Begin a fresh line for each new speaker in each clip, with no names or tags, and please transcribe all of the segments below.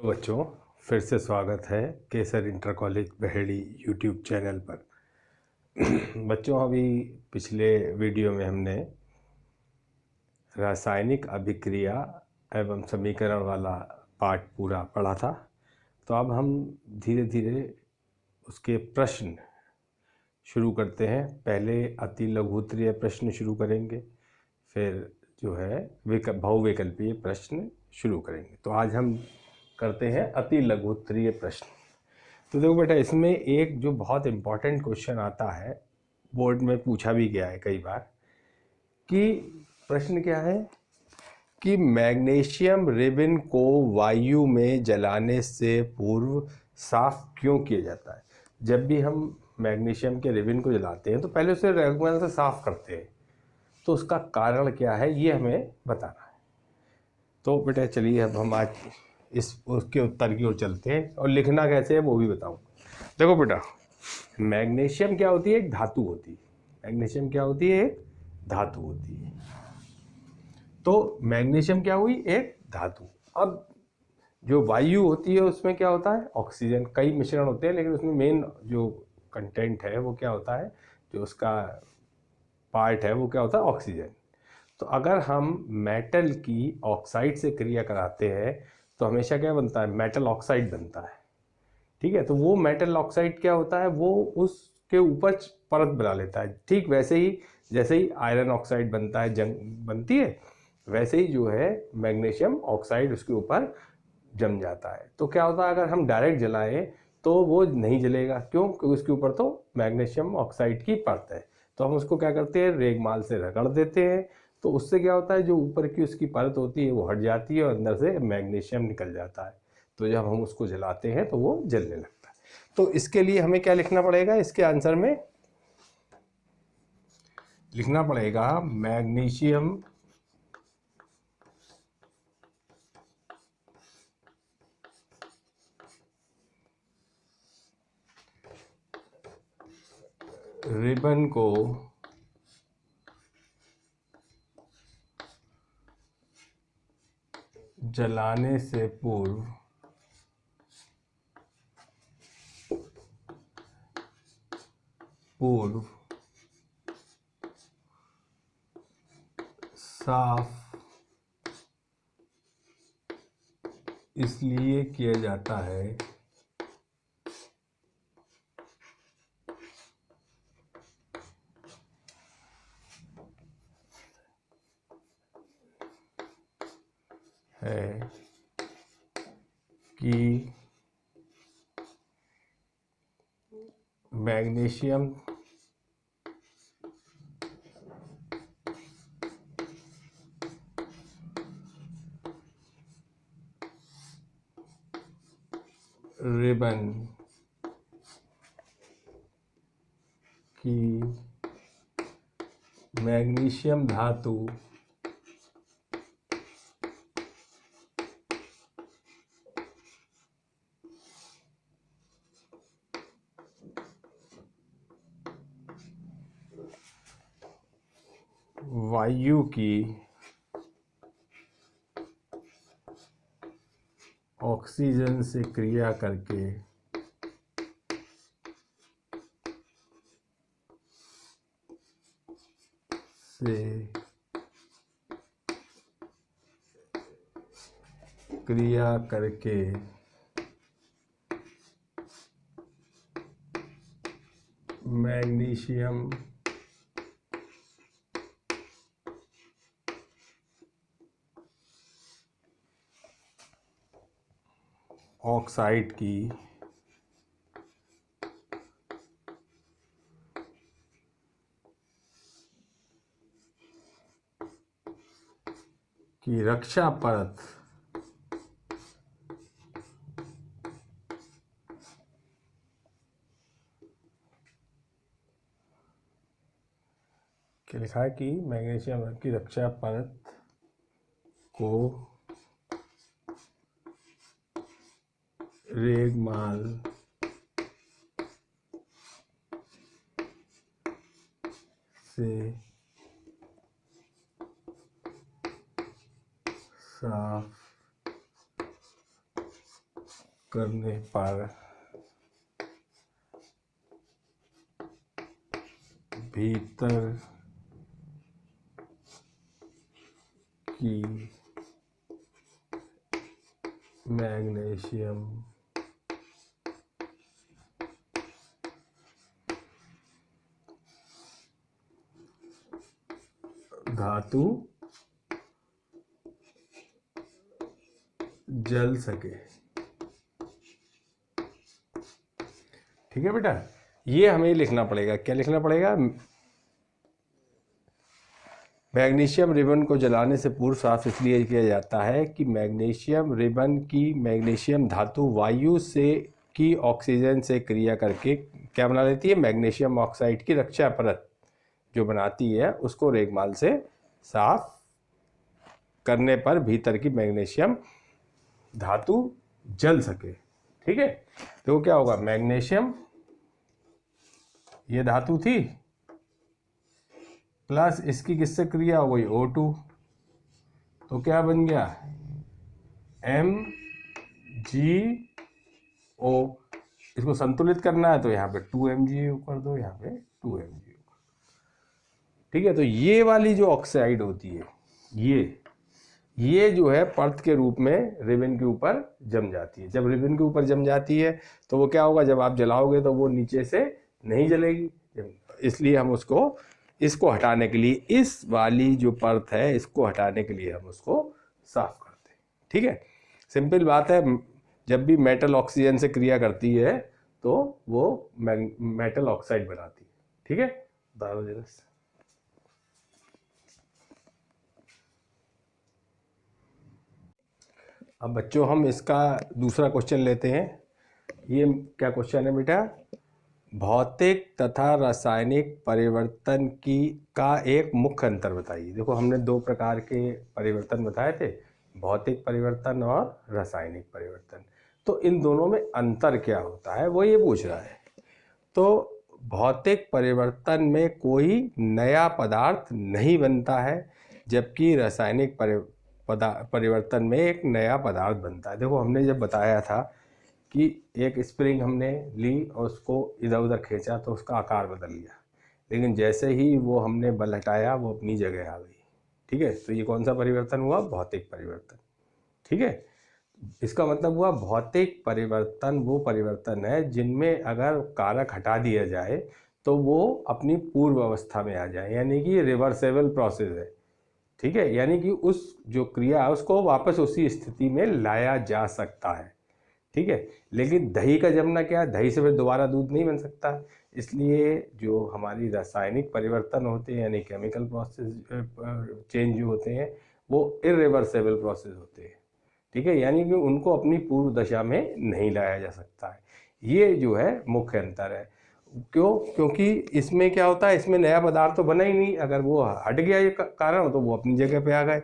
बच्चों, फिर से स्वागत है Kesar inter college Baheri YouTube channel पर। बच्चों, अभी पिछले वीडियो में हमने रासायनिक अभिक्रिया एवं समीकरण वाला पार्ट पूरा पढ़ा था। तो अब हम धीरे धीरे उसके प्रश्न शुरू करते हैं। पहले अति लघुत्तरीय प्रश्न शुरू करेंगे, फिर जो है बहुविकल्पीय प्रश्न शुरू करेंगे। तो आज हम करते हैं अति लघुत्तरीय प्रश्न। तो देखो बेटा, इसमें एक जो बहुत इम्पॉर्टेंट क्वेश्चन आता है, बोर्ड में पूछा भी गया है कई बार, कि प्रश्न क्या है कि मैग्नीशियम रिबन को वायु में जलाने से पूर्व साफ क्यों किया जाता है। जब भी हम मैग्नीशियम के रिबन को जलाते हैं तो पहले उसे रेगुलर से साफ करते हैं, तो उसका कारण क्या है ये हमें बताना है। तो बेटा चलिए अब हम आज उसके उत्तर की ओर चलते हैं, और लिखना कैसे है वो भी बताऊँ। देखो बेटा, मैग्नीशियम क्या होती है? एक धातु होती है। मैग्नीशियम क्या होती है? एक धातु होती है। तो मैग्नीशियम क्या हुई? एक धातु। अब जो वायु होती है उसमें क्या होता है? ऑक्सीजन। कई मिश्रण होते हैं, लेकिन उसमें मेन जो कंटेंट है वो क्या होता है, जो उसका पार्ट है वो क्या होता है? ऑक्सीजन। तो अगर हम मेटल की ऑक्साइड से क्रिया कराते हैं तो हमेशा क्या बनता है? मेटल ऑक्साइड बनता है। ठीक है, तो वो मेटल ऑक्साइड क्या होता है? वो उसके ऊपर परत बना लेता है। ठीक वैसे ही जैसे ही आयरन ऑक्साइड बनता है, जंग बनती है, वैसे ही जो है मैग्नीशियम ऑक्साइड उसके ऊपर जम जाता है। तो क्या होता है, अगर हम डायरेक्ट जलाएं तो वो नहीं जलेगा। क्यों? क्योंकि उसके ऊपर तो मैग्नीशियम ऑक्साइड की परत है। तो हम उसको क्या करते हैं? रेगमाल से रगड़ देते हैं। तो उससे क्या होता है, जो ऊपर की उसकी परत होती है वो हट जाती है और अंदर से मैग्नीशियम निकल जाता है। तो जब हम उसको जलाते हैं तो वो जलने लगता है। तो इसके लिए हमें क्या लिखना पड़ेगा? इसके आंसर में लिखना पड़ेगा मैग्नीशियम रिबन को जलाने से पूर्व साफ इसलिए किया जाता है कि मैग्नीशियम रिबन की मैग्नीशियम धातु वायु की ऑक्सीजन से क्रिया करके मैग्नीशियम ऑक्साइड की रक्षा परत क्या लिखा है कि मैग्नीशियम की रक्षा परत को रेगमाल से साफ करने पर भीतर की मैग्नीशियम धातु जल सके। ठीक है बेटा, ये हमें लिखना पड़ेगा। क्या लिखना पड़ेगा? मैग्नीशियम रिबन को जलाने से पूर्व साफ इसलिए किया जाता है कि मैग्नीशियम रिबन की मैग्नीशियम धातु वायु से की ऑक्सीजन से क्रिया करके क्या बना लेती है? मैग्नीशियम ऑक्साइड की रक्षा परत जो बनाती है, उसको रेगमाल से साफ करने पर भीतर की मैग्नीशियम धातु जल सके। ठीक है, तो क्या होगा? मैग्नीशियम ये धातु थी, प्लस इसकी किससे क्रिया हो गई? O2, तो क्या बन गया? MgO। इसको संतुलित करना है तो यहाँ पे 2MgO कर दो, यहाँ पे 2MgO। ठीक है, तो ये वाली जो ऑक्साइड होती है, ये जो है परत के रूप में रिबन के ऊपर जम जाती है। जब रिबन के ऊपर जम जाती है तो वो क्या होगा? जब आप जलाओगे तो वो नीचे से नहीं जलेगी, इसलिए हम इसको हटाने के लिए, इस वाली जो परत है इसको हटाने के लिए हम उसको साफ करते हैं। ठीक है, सिंपल बात है। जब भी मेटल ऑक्सीजन से क्रिया करती है तो वो मेटल ऑक्साइड बनाती है। ठीक है, दारोजेनस। अब बच्चों हम इसका दूसरा क्वेश्चन लेते हैं। ये क्या क्वेश्चन है बेटा? भौतिक तथा रासायनिक परिवर्तन का एक मुख्य अंतर बताइए। देखो, हमने दो प्रकार के परिवर्तन बताए थे, भौतिक परिवर्तन और रासायनिक परिवर्तन। तो इन दोनों में अंतर क्या होता है, वो ये पूछ रहा है। तो भौतिक परिवर्तन में कोई नया पदार्थ नहीं बनता है, जबकि रासायनिक परिवर्तन में एक नया पदार्थ बनता है। देखो, हमने जब बताया था कि एक स्प्रिंग हमने ली और उसको इधर उधर खींचा तो उसका आकार बदल गया, लेकिन जैसे ही वो हमने बल हटाया वो अपनी जगह आ गई। ठीक है, तो ये कौन सा परिवर्तन हुआ? भौतिक परिवर्तन। ठीक है, इसका मतलब हुआ भौतिक परिवर्तन वो परिवर्तन है जिनमें अगर कारक हटा दिया जाए तो वो अपनी पूर्व अवस्था में आ जाए, यानी कि रिवर्सेबल प्रोसेस है। ठीक है, यानी कि उस जो क्रिया है उसको वापस उसी स्थिति में लाया जा सकता है। ठीक है, लेकिन दही का जमना क्या है? दही से फिर दोबारा दूध नहीं बन सकता। इसलिए जो हमारी रासायनिक परिवर्तन होते हैं, यानी केमिकल प्रोसेस चेंज जो होते हैं, वो इरिवर्सेबल प्रोसेस होते हैं। ठीक है, यानी कि उनको अपनी पूर्व दशा में नहीं लाया जा सकता है। ये जो है मुख्य अंतर है। क्यों? क्योंकि इसमें क्या होता है, इसमें नया पदार्थ तो बना ही नहीं, अगर वो हट गया ये कारण तो वो अपनी जगह पे आ गए।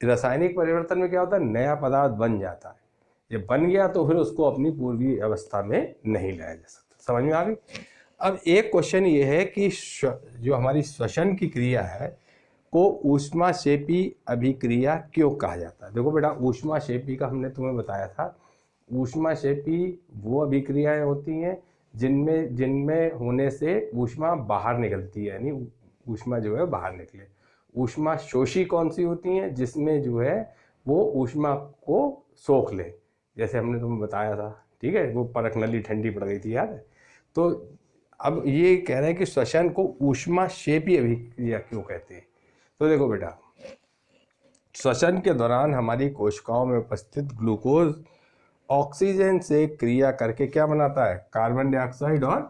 रासायनिक परिवर्तन में क्या होता है? नया पदार्थ बन जाता है, जब बन गया तो फिर उसको अपनी पूर्वी अवस्था में नहीं लाया जा सकता। समझ में आ गई? अब एक क्वेश्चन ये है कि जो हमारी श्वसन की क्रिया है को ऊष्माक्षेपी अभिक्रिया क्यों कहा जाता है? देखो बेटा, ऊष्माक्षेपी का हमने तुम्हें बताया था। ऊष्माक्षेपी वो अभिक्रियाएं होती हैं जिनमें होने से ऊष्मा बाहर निकलती है, यानी ऊष्मा जो है बाहर निकले। ऊष्मा शोषी कौन सी होती हैं? जिसमें जो है वो ऊष्मा को सोख ले, जैसे हमने तुम्हें बताया था। ठीक है, वो परख नली ठंडी पड़ गई थी, याद है? तो अब ये कह रहे हैं कि श्वसन को ऊष्माक्षेपी अभिक्रिया क्यों कहते हैं। तो देखो बेटा, श्वसन के दौरान हमारी कोशिकाओं में उपस्थित ग्लूकोज ऑक्सीजन से क्रिया करके क्या बनाता है? कार्बन डाइऑक्साइड और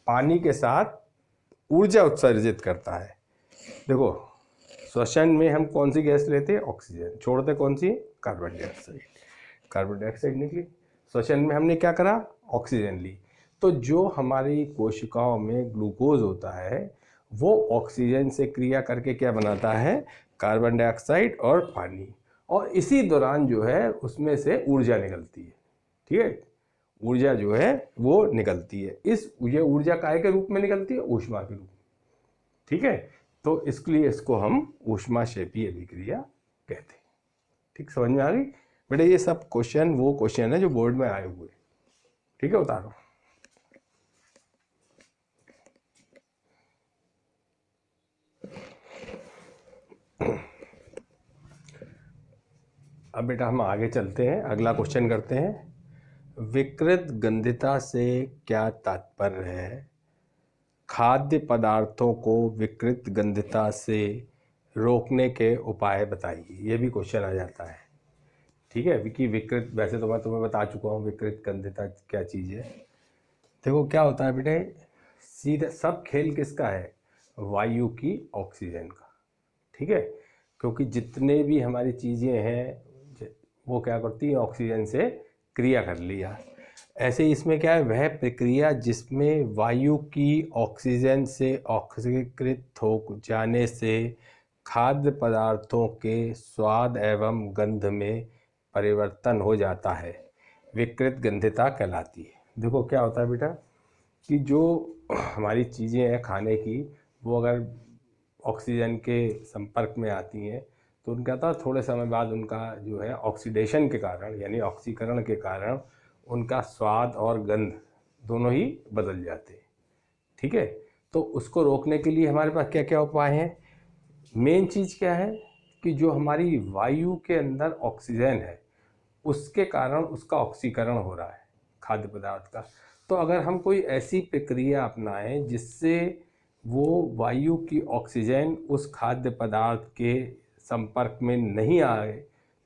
पानी के साथ ऊर्जा उत्सर्जित करता है। देखो, श्वसन में हम कौन सी गैस लेते हैं? ऑक्सीजन। छोड़ते कौन सी? Carbon dioxide. कार्बन डाइऑक्साइड निकली, श्वसन में हमने क्या करा? ऑक्सीजन ली। तो जो हमारी कोशिकाओं में ग्लूकोज होता है वो ऑक्सीजन से क्रिया करके क्या बनाता है? कार्बन डाइऑक्साइड और पानी, और इसी दौरान जो है उसमें से ऊर्जा निकलती है। ठीक है, ऊर्जा जो है वो निकलती है। ये ऊर्जा काय के रूप में निकलती है? ऊष्मा के रूप में। ठीक है, तो इसके लिए इसको हम ऊष्माक्षेपी अभिक्रिया कहते हैं। ठीक, समझ में आ गई बेटा? ये सब क्वेश्चन वो क्वेश्चन है जो बोर्ड में आए हुए। ठीक है, उतारो। अब बेटा हम आगे चलते हैं, अगला क्वेश्चन करते हैं। विकृत गंधिता से क्या तात्पर्य है? खाद्य पदार्थों को विकृत गंधिता से रोकने के उपाय बताइए। ये भी क्वेश्चन आ जाता है, ठीक है। कि विकृत, वैसे तो मैं तुम्हें बता चुका हूँ विकृत गंधिता क्या चीज़ है। देखो क्या होता है बेटे, सीधा सब खेल किसका है? वायु की, ऑक्सीजन का, ठीक है। क्योंकि जितने भी हमारी चीज़ें हैं वो क्या करती है? ऑक्सीजन से क्रिया कर लिया। ऐसे इसमें क्या है, वह प्रक्रिया जिसमें वायु की ऑक्सीजन से ऑक्सीकृत हो जाने से खाद्य पदार्थों के स्वाद एवं गंध में परिवर्तन हो जाता है, विकृत गंधिता कहलाती है। देखो क्या होता है बेटा कि जो हमारी चीज़ें हैं खाने की, वो अगर ऑक्सीजन के संपर्क में आती हैं तो उनका था थोड़े समय बाद उनका जो है ऑक्सीडेशन के कारण, यानी ऑक्सीकरण के कारण उनका स्वाद और गंध दोनों ही बदल जाते हैं, ठीक है। तो उसको रोकने के लिए हमारे पास क्या क्या उपाय हैं? मेन चीज़ क्या है कि जो हमारी वायु के अंदर ऑक्सीजन है उसके कारण उसका ऑक्सीकरण हो रहा है खाद्य पदार्थ का। तो अगर हम कोई ऐसी प्रक्रिया अपनाएं जिससे वो वायु की ऑक्सीजन उस खाद्य पदार्थ के संपर्क में नहीं आए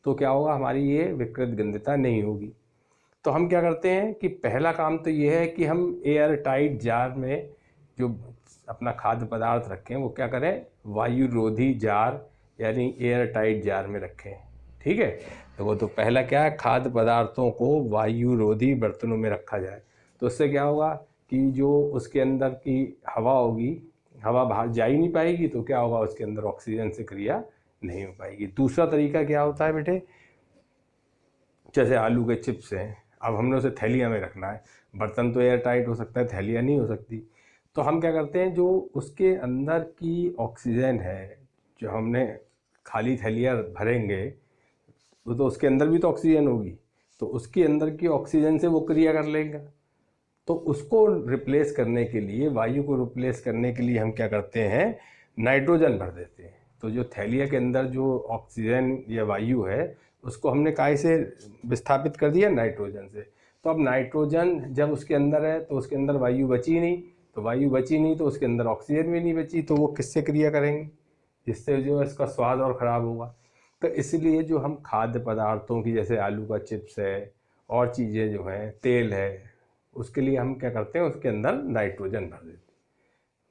तो क्या होगा, हमारी ये विकृत गंधिता नहीं होगी। तो हम क्या करते हैं कि पहला काम तो ये है कि हम एयर टाइट जार में जो अपना खाद्य पदार्थ रखें वो क्या करें, वायु रोधी जार यानी एयर टाइट जार में रखें, ठीक है। तो वो तो पहला क्या है, खाद्य पदार्थों को वायु रोधी बर्तनों में रखा जाए। तो उससे क्या होगा कि जो उसके अंदर की हवा होगी, हवा बाहर जा ही नहीं पाएगी, तो क्या होगा, उसके अंदर ऑक्सीजन से क्रिया नहीं हो पाएगी। दूसरा तरीका क्या होता है बेटे, जैसे आलू के चिप्स हैं, अब हमने उसे थैलियाँ में रखना है, बर्तन तो एयर टाइट हो सकता है, थैलियाँ नहीं हो सकती। तो हम क्या करते हैं, जो उसके अंदर की ऑक्सीजन है, जो हमने खाली थैलियाँ भरेंगे वो तो उसके अंदर भी तो ऑक्सीजन होगी, तो उसके अंदर की ऑक्सीजन से वो क्रिया कर लेगा। तो उसको रिप्लेस करने के लिए, वायु को रिप्लेस करने के लिए हम क्या करते हैं, नाइट्रोजन भर देते हैं। तो जो थैलिया के अंदर जो ऑक्सीजन या वायु है उसको हमने काय से विस्थापित कर दिया, नाइट्रोजन से। तो अब नाइट्रोजन जब उसके अंदर है तो उसके अंदर वायु बची नहीं, तो वायु बची नहीं तो उसके अंदर ऑक्सीजन भी नहीं बची, तो वो किससे क्रिया करेंगे, जिससे जो है इसका स्वाद और ख़राब होगा। तो इसलिए जो हम खाद्य पदार्थों की, जैसे आलू का चिप्स है और चीज़ें जो हैं, तेल है, उसके लिए हम क्या करते हैं, उसके अंदर नाइट्रोजन भर देते हैं,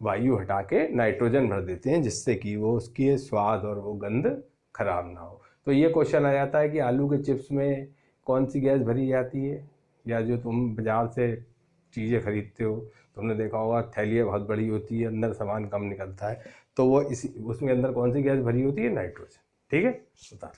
वायु हटा के नाइट्रोजन भर देते हैं, जिससे कि वो उसकी स्वाद और वो गंध खराब ना हो। तो ये क्वेश्चन आ जाता है कि आलू के चिप्स में कौन सी गैस भरी जाती है, या जो तुम बाज़ार से चीज़ें खरीदते हो तुमने देखा होगा थैलियाँ बहुत बड़ी होती है, अंदर सामान कम निकलता है, तो वो इसी उसमें अंदर कौन सी गैस भरी होती है, नाइट्रोजन, ठीक है, बता।